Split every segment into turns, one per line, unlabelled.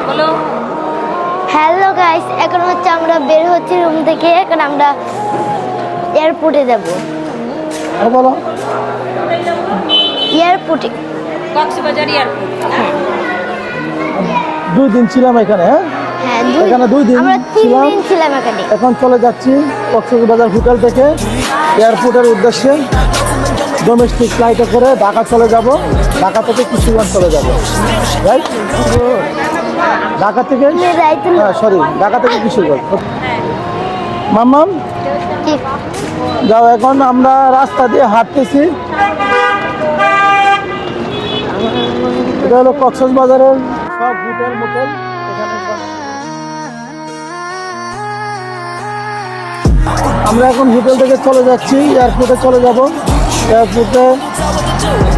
বলো।
Hello guys, এখন হচ্ছে আমরা বের হচ্ছি রুম থেকে। এখন আমরা এয়ারপোর্টে যাব।
বলো।
এয়ারপোর্টে,
কক্সবাজার এয়ারপোর্ট।
হ্যাঁ
2 দিন ছিলাম এখানে।
হ্যাঁ
এখানে 2 দিন
আমরা 3
ছিলাম।
দিন ছিলাম এখানে।
এখন চলে যাচ্ছি কক্সবাজার হোটেল থেকে এয়ারপোর্টের উদ্দেশ্যে ডোমেস্টিক ফ্লাইটে করে ঢাকা চলে যাব। ঢাকা থেকে কিশোরগঞ্জ চলে যাব, রাইট? ঢাকা থেকে সরি, ঢাকা থেকে কিশোরগঞ্জ। মাম্মাম
কি
যাও। এখন আমরা রাস্তা দিয়ে হাঁটতেছি। এটা হলো কক্সবাজারের সব হোটেল মোটেল এখানে সব। আমরা এখন হোটেল থেকে চলে যাচ্ছি, এয়ারপোর্টে চলে যাব। এয়ারপোর্টে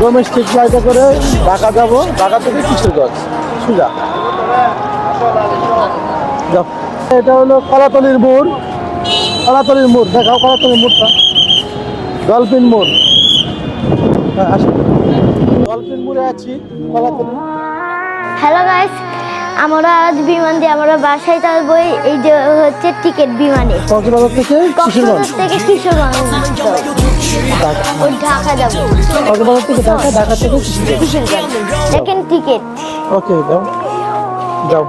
ডোমেস্টিক ফ্লাইটে করে ঢাকা যাব, ঢাকা থেকে কিশোরগঞ্জ সোজা। যাও। এটা হলো কলাতলির মোড়। কলাতলির মোড় দেখাও, কলাতলির মোড়টা। ডলফিন মোড়। হ্যাঁ আসো, ডলফিন মোড়ে আছি, কলাতলি।
হ্যালো গাইস, আমরা আজ বিমান দিয়ে আমরা বাসায় যাবো। এই যে হচ্ছে টিকিট বিমানে।
কক্সবাজার থেকে কিশোরগঞ্জ।
কক্সবাজার থেকে কিশোরগঞ্জ, ওই ঢাকা যাবো।
কক্সবাজার থেকে ঢাকা, ঢাকা থেকে কিশোরগঞ্জ।
কিশোরগঞ্জ দেখেন টিকিট।
ওকে, যাও যাও।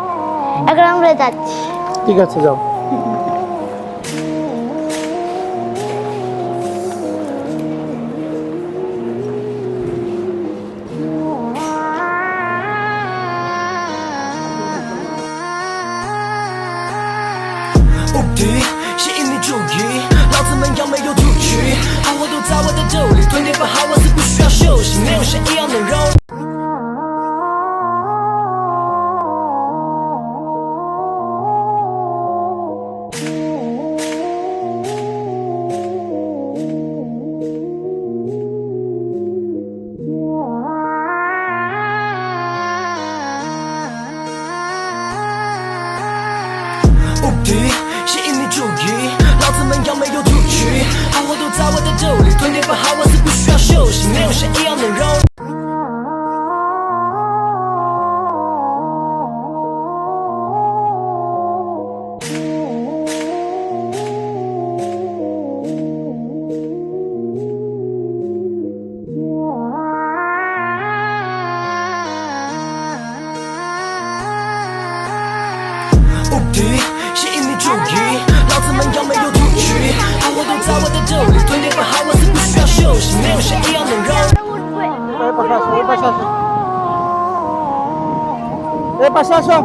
এখন আমরা যাচ্ছি।
ঠিক আছে, যাও।
目的吸引你注意，老子们要没有赌局，好货都在我的兜里，24好我是不需要休息，没有谁一样能容。目的吸引你注意，老子们要没有赌局，好货都在我的兜里，24好我是不需要休息，没有谁一样能容。目的吸引你注意，老子们要没有赌局，好货都在我的兜里，24好我是不需要休息，没有谁一样能容。
এই পাশে আসো, এই পাশে আসো।